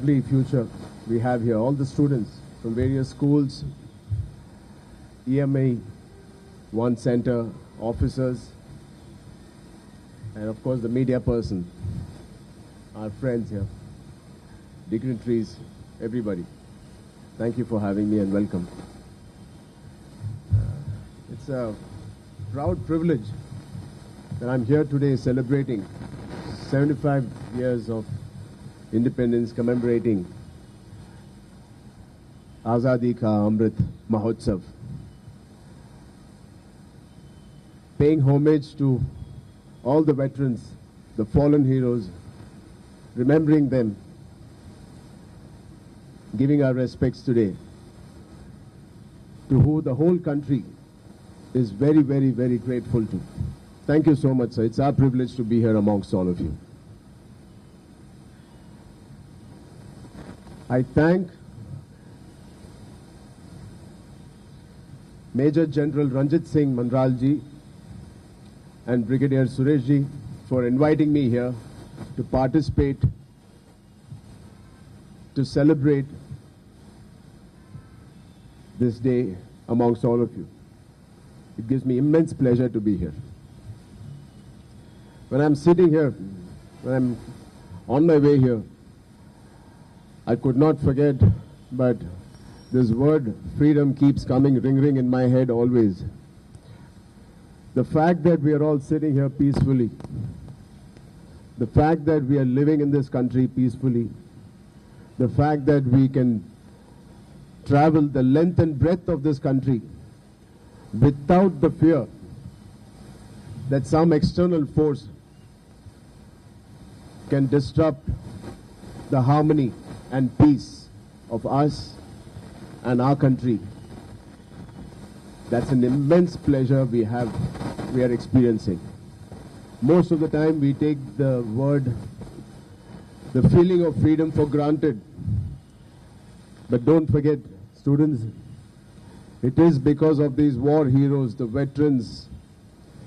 motley future we have here. All the students from various schools, EMA, One Center, officers, and of course the media person, our friends here, dignitaries, everybody. Thank you for having me and welcome. It's a proud privilege that I'm here today celebrating 75 years of independence, commemorating Azadi Ka Amrit Mahotsav, paying homage to all the veterans, the fallen heroes, remembering them, giving our respects today to who the whole country is very, very, very grateful to. Thank you so much, sir. It's our privilege to be here amongst all of you. I thank Major General Ranjit Singh Manralji and Brigadier Sureshji for inviting me here to participate, to celebrate this day amongst all of you. It gives me immense pleasure to be here. When I'm sitting here, when I'm on my way here, I could not forget, but this word freedom keeps coming ring in my head always. The fact that we are all sitting here peacefully, the fact that we are living in this country peacefully, the fact that we can travel the length and breadth of this country without the fear that some external force can disrupt the harmony and peace of us and our country. That's an immense pleasure we are experiencing. Most of the time we take the feeling of freedom for granted. But don't forget, students, it is because of these war heroes, the veterans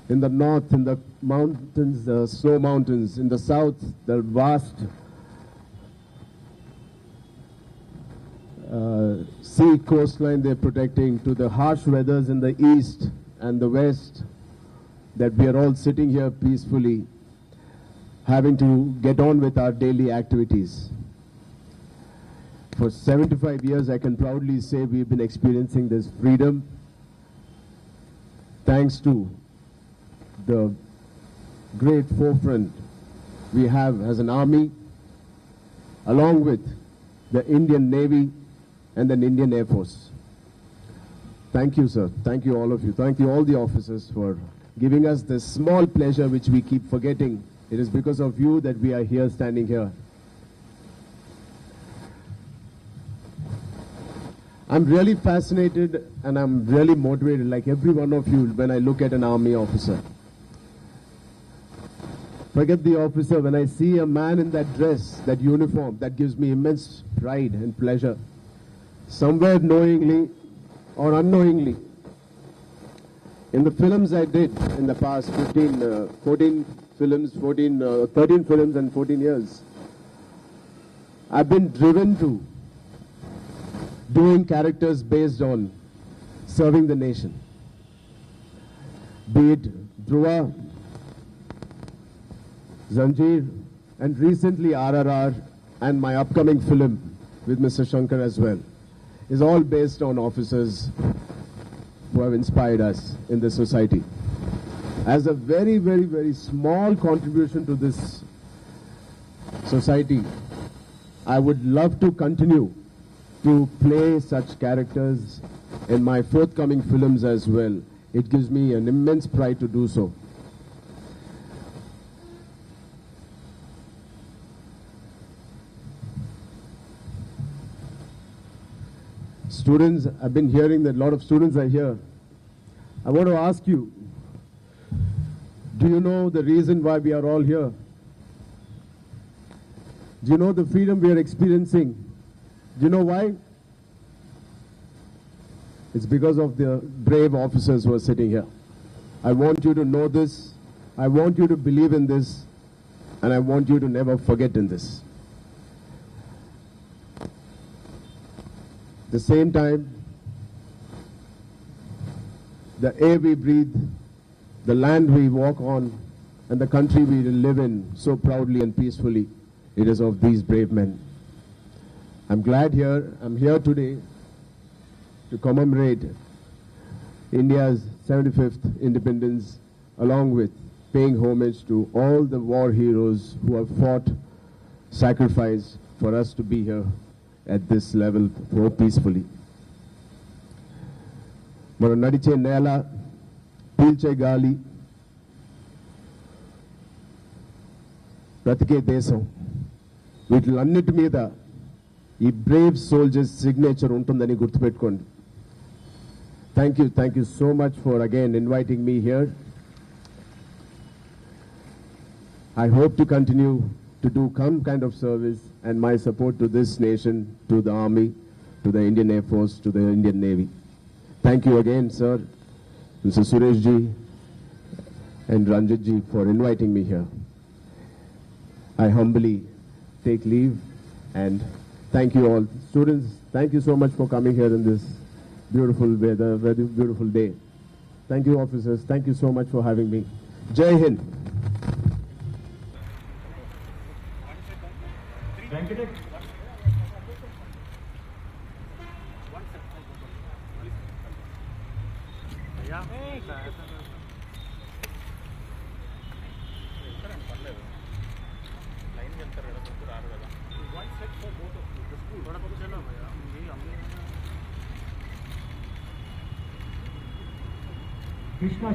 in the north, in the mountains, the snow mountains, in the south, the vast sea coastline they're protecting, to the harsh weathers in the east and the west, that we are all sitting here peacefully, having to get on with our daily activities. For 75 years, I can proudly say we've been experiencing this freedom thanks to the great forefront we have as an army, along with the Indian Navy and the Indian Air Force. Thank you, sir. Thank you, all of you. Thank you, all the officers, for giving us this small pleasure which we keep forgetting. It is because of you that we are here, standing here. I'm really fascinated and I'm really motivated, like every one of you, when I look at an army officer. Forget the officer, when I see a man in that dress, that uniform, that gives me immense pride and pleasure. Somewhere knowingly or unknowingly, in the films I did in the past 13 films and 14 years, I've been driven to doing characters based on serving the nation. Be it Dhruva, Zanjeer, and recently RRR, and my upcoming film with Mr. Shankar as well, is all based on officers who have inspired us in the society. As a very, very, very small contribution to this society, I would love to continue to play such characters in my forthcoming films as well. It gives me an immense pride to do so. Students, I've been hearing that a lot of students are here. I want to ask you, do you know the reason why we are all here? Do you know the freedom we are experiencing? Do you know why? It's because of the brave officers who are sitting here. I want you to know this. I want you to believe in this. And I want you to never forget in this. At the same time, the air we breathe, the land we walk on, and the country we live in so proudly and peacefully, it is of these brave men. I'm here today to commemorate India's 75th independence, along with paying homage to all the war heroes who have fought, sacrificed for us to be here at this level so peacefully. మనం నడిచే నేల, పీల్చే గాలి, బ్రతికే దేశం, వీటిలన్నిటి మీద ఈ Brave soldiers signature ఉంటుందని గుర్తుపెట్టుకోండి. Thank you so much for again inviting me here. I hope to continue to do some kind of service and my support to this nation, to the Army, to the Indian Air Force, to the Indian Navy. Thank you again, sir, Mr. Suresh ji and Ranjit ji for inviting me here. I humbly take leave and thank you all. Students, thank you so much for coming here in this beautiful weather, very beautiful day. Thank you, officers. Thank you so much for having me. Jai Hind. Krishna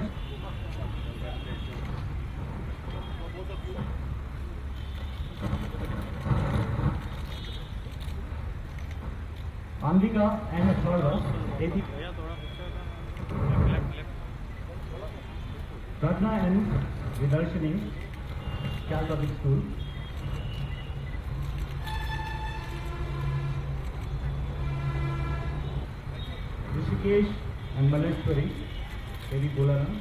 Ambika and Aswarva, Ratna and Vidarshini, Cal Public School. Rishikesh and Maleshwari, Devi Bolaram.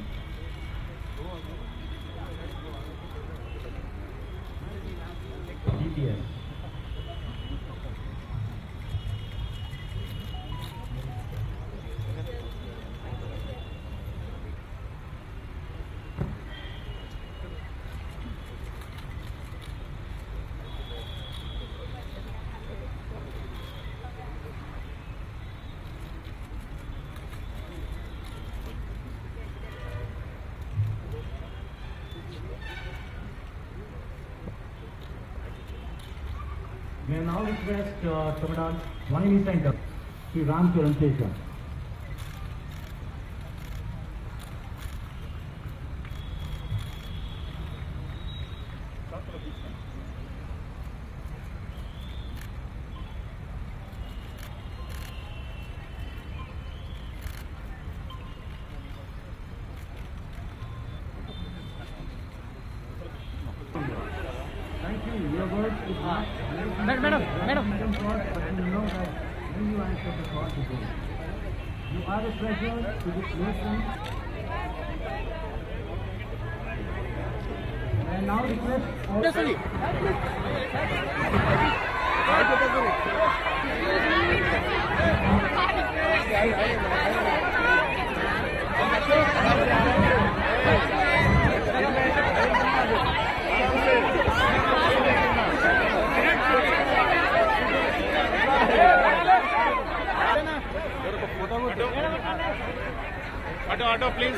GPS. May I now request Commandant Vanini Center, Sri Ram Charan Sesha. Thank you. Your words is not Madam. short, but you know that when you answer the call to go. You are a treasure to this nation. And now request all Auto, please.